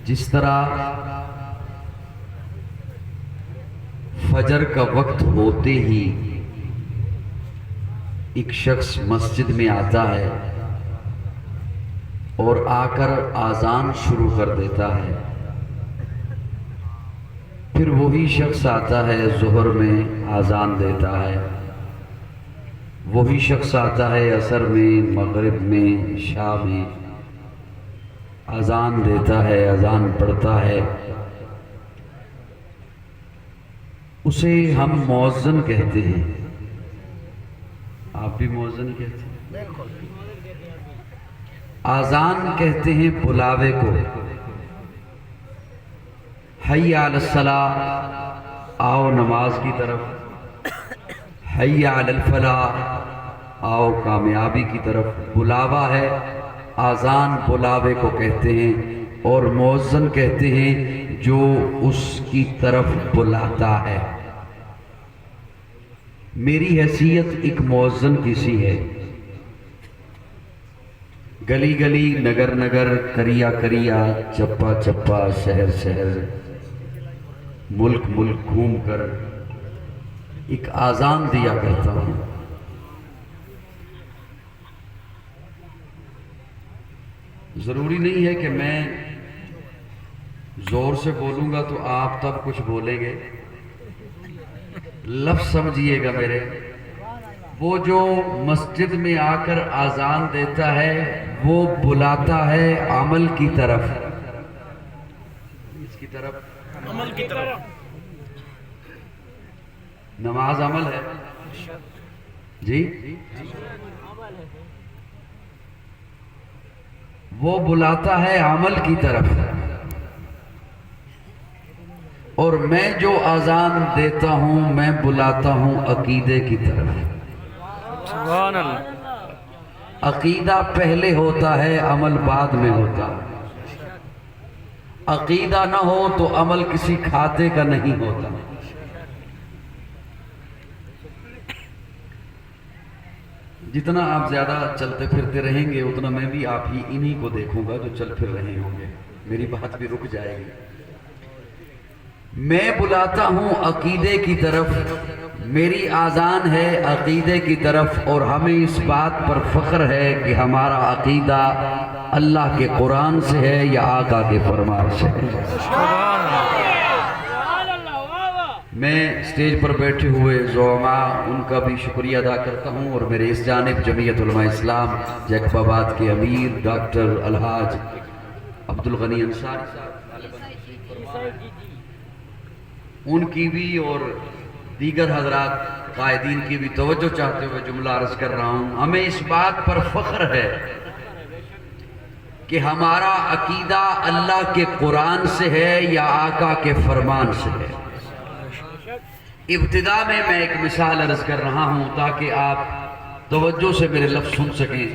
जिस तरह फजर का वक्त होते ही एक शख्स मस्जिद में आता है और आकर आज़ान शुरू कर देता है, फिर वही शख्स आता है ज़ुहर में आज़ान देता है, वही शख्स आता है असर में, मगरिब में, शाम में आज़ान देता है, अज़ान पढ़ता है। उसे हम मौज़्ज़िन कहते हैं। आप भी मौज़्ज़िन कहते हैं? आज़ान कहते हैं बुलावे को। हय्या अलस सलाह, आओ नमाज की तरफ। हय्या अलल फलाह, आओ कामयाबी की तरफ। बुलावा है, आज़ान बुलावे को कहते हैं। और मौज़्ज़िन कहते हैं जो उसकी तरफ बुलाता है। मेरी हैसियत एक मौज़्ज़िन की सी है। गली गली, नगर नगर, करिया करिया, चप्पा चप्पा, शहर शहर, मुल्क मुल्क घूम कर एक आज़ान दिया करता हूँ। ज़रूरी नहीं है कि मैं ज़ोर से बोलूँगा तो आप तब कुछ बोलेंगे। लफ्ज़ समझिएगा मेरे। वो जो मस्जिद में आकर आज़ान देता है वो बुलाता है अमल की तरफ। इसकी तरफ, अमल की तरफ। नमाज अमल है जी। वो बुलाता है अमल की तरफ। और मैं जो आज़ान देता हूं मैं बुलाता हूं अकीदे की तरफ। सुभान अल्लाह। अकीदा पहले होता है, अमल बाद में होता है। अकीदा ना हो तो अमल किसी खाते का नहीं होता। जितना आप ज्यादा चलते फिरते रहेंगे उतना मैं भी आप ही इन्हीं को देखूंगा जो चल फिर रहे होंगे। मेरी बात भी रुक जाएगी। मैं बुलाता हूं अकीदे की तरफ। मेरी आज़ान है अकीदे की तरफ। और हमें इस बात पर फ़ख्र है कि हमारा अकीदा अल्लाह के कुरान से है या आका के फरमान से है। मैं स्टेज पर बैठे हुए ज़ोमा उनका भी शुक्रिया अदा करता हूँ। और मेरे इस जानिब जमीयत उलमा इस्लाम जैकबाबाद के अमीर डॉक्टर अलहाज अब्दुल गनी अंसारी साहब, उनकी भी और दीगर हजरात कायदीन की भी तवज्जो चाहते हुए जुमला अर्ज कर रहा हूँ। हमें इस बात पर फ़ख्र है कि हमारा अकीदा अल्लाह के कुरान से है या आका के फरमान से है। इब्तिदा में मैं एक मिसाल अर्ज कर रहा हूँ ताकि आप तवज्जो से मेरे लफ्ज़ सुन सकें।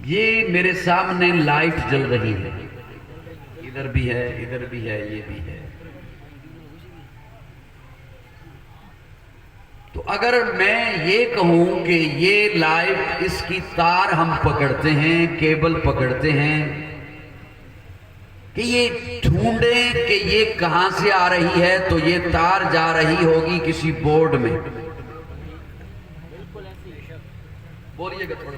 ये मेरे सामने लाइट जल रही है, इधर भी है, इधर भी है, ये भी है। तो अगर मैं ये कहूं कि ये लाइट, इसकी तार हम पकड़ते हैं, केबल पकड़ते हैं, कि ये ढूंढें कि ये कहां से आ रही है, तो ये तार जा रही होगी किसी बोर्ड में। बोलिएगा थोड़ा।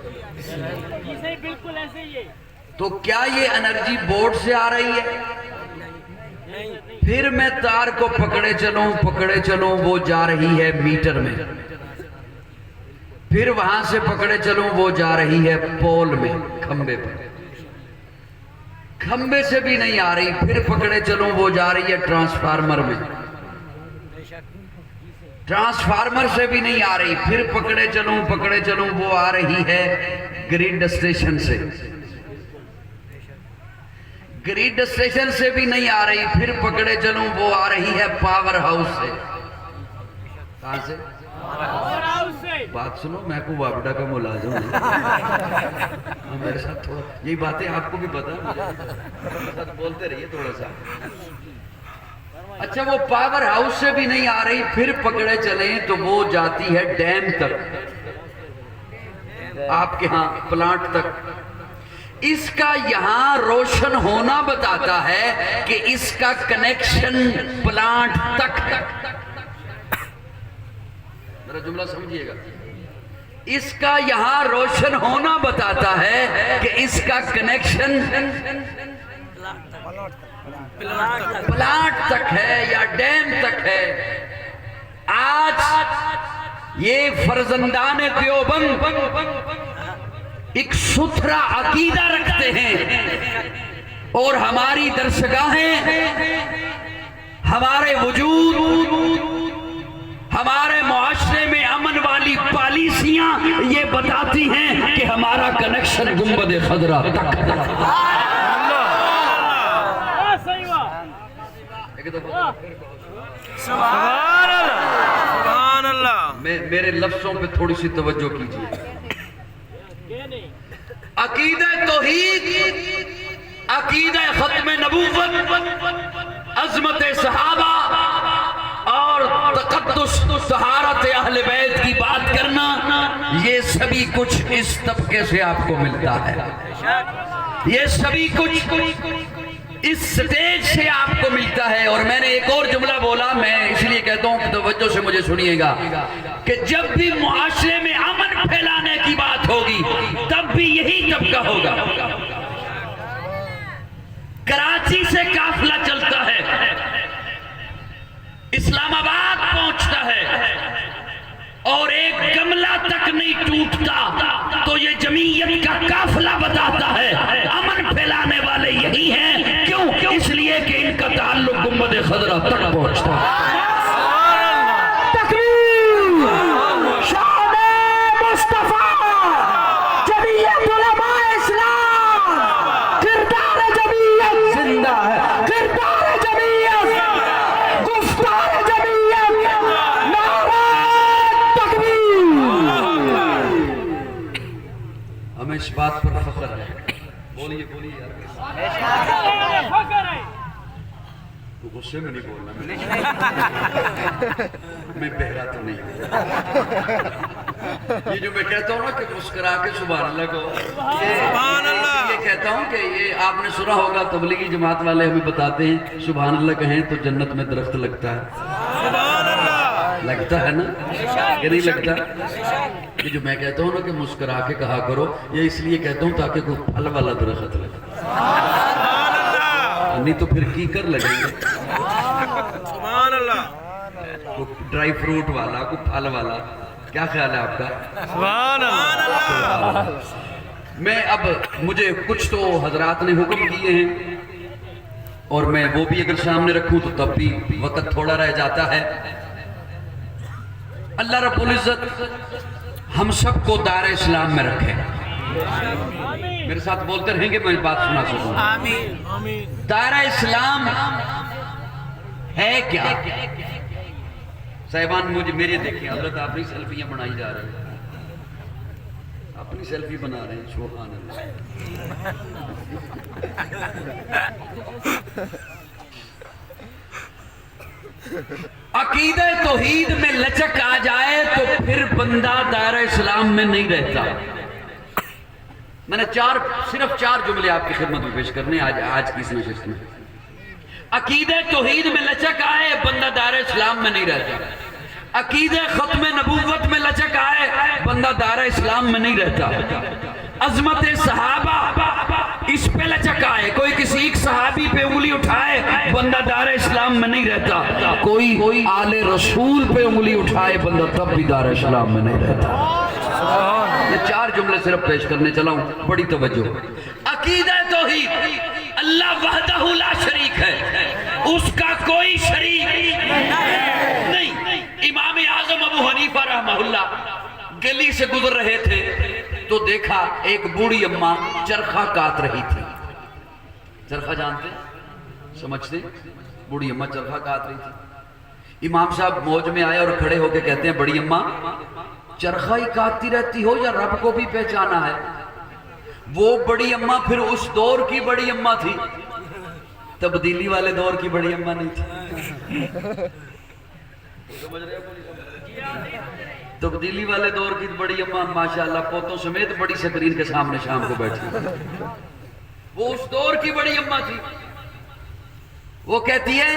बिल्कुल ऐसे ही है। तो क्या ये एनर्जी बोर्ड से आ रही है? फिर मैं तार को पकड़े चलूं वो जा रही है मीटर में। फिर वहां से पकड़े चलूं वो जा रही है पोल में, खंबे पर। खंबे से भी नहीं आ रही, फिर पकड़े चलूं वो जा रही है ट्रांसफार्मर में। ट्रांसफार्मर से भी नहीं आ रही, फिर पकड़े चलूं वो आ रही है ग्रिड स्टेशन से। ग्रिड स्टेशन से भी नहीं आ रही, फिर पकड़े चलूं वो आ रही है पावर हाउस से। कहां से? बात सुनो, मैं को वापडा का मुलाजिम हूं। मेरे साथ थोड़ा यही बातें आपको भी पता है, मेरे साथ बोलते रहिए थोड़ा सा। अच्छा, वो पावर हाउस से भी नहीं आ रही, फिर पकड़े चले तो वो जाती है डैम तक, आपके यहां प्लांट तक। इसका यहाँ रोशन होना बताता है कि इसका कनेक्शन प्लांट तक है। मेरा जुमला समझिएगा, इसका यहाँ रोशन होना बताता है कि इसका कनेक्शन प्लांट तक है या डैम तक है। आज ये फर्जंदान देवबंद एक सुथरा अकीदा रखते हैं और हमारी दरसगाहें, हमारे वजूद, हमारे मुआशरे में अमन वाली पॉलिसियां ये बताती हैं कि हमारा कनेक्शन गुंबद खदरा तक है। सही सुभान अल्लाह। मेरे लफ्जों पे थोड़ी सी तवज्जो कीजिए। अकीदा तौहीद, अकीदा खत्म नबूवत, अज़मत सहाबा और तक़द्दुस तहारत अहले बैत की बात करना, ये सभी कुछ इस तबके से आपको मिलता है। ये सभी कुछ इस स्टेज से आपको मिलता है। और मैंने एक और जुमला बोला, मैं इसलिए कहता हूं कि तवज्जो से मुझे सुनिएगा, कि जब भी मुआशरे में अमन फैलाने की बात होगी तब भी यही तबका होगा। कराची से काफिला चलता है, इस्लामाबाद पहुंचता है और एक गमला तक नहीं टूटता, तो ये जमीयत का काफिला बताता है अमन फैलाने वाले यही हैं। क्यों? इसलिए कि इनका ताल्लुक गुंबद खदरा तक पहुंचता है। हमें इस बात पर फख्र है। बोलिए बोलिए यार, तो गुस्से में नहीं बोलना, मैं बहरा तो नहीं। ये जो मैं कहता हूँ ना कि मुस्कुरा के सुभान अल्लाह को, ये कहता हूँ कि ये आपने सुना होगा, तबलीगी जमात वाले हमें बताते हैं सुभान अल्लाह कहें तो जन्नत में दरख्त लगता है। लगता है ना कि नहीं लगता? ये जो मैं कहता हूँ ना कि मुस्कुरा के कहा करो, ये इसलिए कहता हूँ ताकि कोई फल वाला दरख्त लगे, नहीं तो फिर कीकर लगेंगे। सुभान अल्लाह। को ड्राई फ्रूट वाला, को फल वाला, क्या ख्याल है आपका? सुभान अल्लाह। मैं अब मुझे कुछ तो हजरात ने हुक्म किए हैं और मैं वो भी अगर सामने रखूं तो तब भी वक्त थोड़ा रह जाता है। अल्लाह रब्बुल इज्जत हम सबको दायरे इस्लाम में रखे। मेरे साथ बोलते रहेंगे, मैं बात सुना सकूं। आमीन। दायरा इस्लाम है क्या? साहिबान मुझे मेरे देखें, हजरत अपनी सेल्फियां बनाई जा रही हैं, अपनी सेल्फी बना रहे हैं। सुभान अल्लाह। अकीदे तौहीद में लचक आ जाए तो फिर बंदा दायरा इस्लाम में नहीं रहता। मैंने सिर्फ चार जुमले आपकी खिदमत में पेश करने आज की इस नशिस्त में। अकीदे तौहीद में लचक आए, बंदा दायरा इस्लाम में नहीं रहता। अकीदे खत्म नबूवत में लचक आए, बंदा दायरा इस्लाम में नहीं रहता। अजमत सहाबा इस पे लचक आए, कोई किसी एक सहाबी पे उंगली उठाए, बंदा दायरा इस्लाम में नहीं रहता। कोई आले रसूल पे उंगली उठाए, बंदा तब भी दायरा इस्लाम में नहीं रहता। ये चार जुमले सिर्फ पेश करने चला हूं, बड़ी तवज्जो। अकीदा तौहीद, अल्लाह वहदहू ला शरीक है, उसका कोई शरीक नहीं। इमाम आजम अबू हनीफा रहमहुल्लाह गली से गुजर रहे थे तो देखा एक बूढ़ी अम्मा चरखा काट रही थी। चरखा जानते, समझते? बूढ़ी अम्मा चरखा काट रही थी। इमाम साहब मौज में आए और खड़े होकर कहते हैं, बड़ी अम्मा चरखा ही काटती रहती हो या रब को भी पहचाना है? वो बड़ी अम्मा फिर उस दौर की बड़ी अम्मा थी, तब्दीली वाले दौर की बड़ी अम्मा नहीं थी। समझ रहे हो? तब्दीली वाले दौर की बड़ी अम्मा माशाल्लाह पोतों समेत बड़ी स्क्रीन के सामने शाम को बैठी, वो उस दौर की बड़ी अम्मा थी। वो कहती है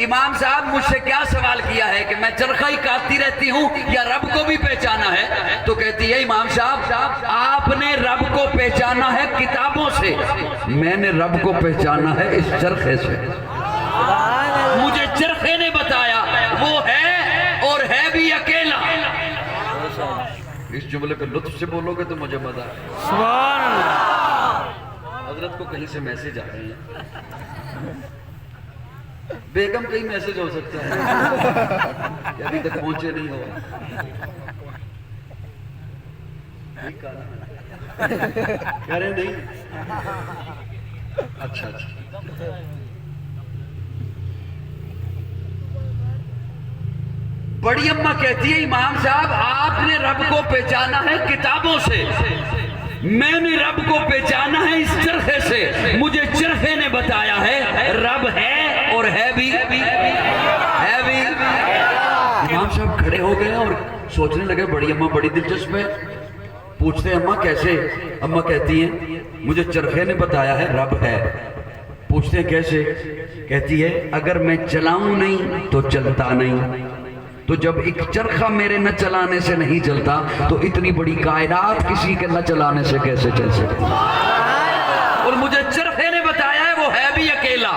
इमाम साहब मुझसे क्या सवाल किया है कि मैं चरखा ही काटती रहती हूँ या रब को भी पहचाना है? तो कहती है इमाम साहब आपने रब को पहचाना है किताबों से, मैंने रब को पहचाना है इस चरखे से। मुझे चरखे ने बताया वो है और है भी अकेला। इस जुमले पे लुत्फ से बोलोगे तो मुझे मजा आए। सुभान अल्लाह। हजरत को कहीं से मैसेज आ रहे हैं, बेगम कहीं मैसेज हो सकता है कि अभी तक पहुंचे नहीं हो। कह रहे नहीं, अच्छा अच्छा। बड़ी अम्मा कहती है इमाम साहब आपने रब को पहचाना है किताबों से, मैंने रब को पहचाना है इस चरखे से। मुझे चरखे ने बताया है रब है और है भी। इमाम साहब खड़े हो गए और सोचने लगे बड़ी अम्मा बड़ी दिलचस्प है। पूछते हैं अम्मा कैसे? अम्मा कहती है मुझे चरखे ने बताया है रब है। पूछते हैं कैसे? कहती है अगर मैं चलाऊं नहीं तो चलता नहीं, तो जब एक चरखा मेरे न चलाने से नहीं चलता तो इतनी बड़ी कायनात किसी के न चलाने से कैसे चल सके? और मुझे चरखे ने बताया है वो है भी अकेला।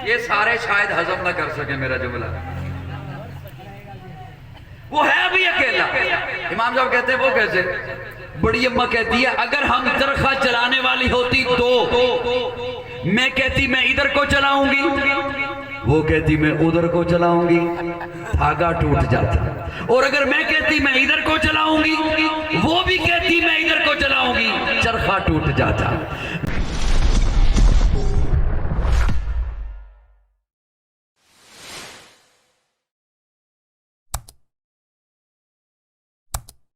ये सारे शायद हजम न कर सके मेरा जुमला, वो है भी अकेला। इमाम साहब कहते हैं वो कैसे? बड़ी अम्मा कहती है अगर हम चरखा चलाने वाली होती तो मैं कहती मैं इधर को चलाऊंगी, वो कहती मैं उधर को चलाऊंगी, धागा टूट जाता। और अगर मैं कहती मैं इधर को चलाऊंगी, वो भी कहती मैं इधर को चलाऊंगी, चरखा टूट जाता।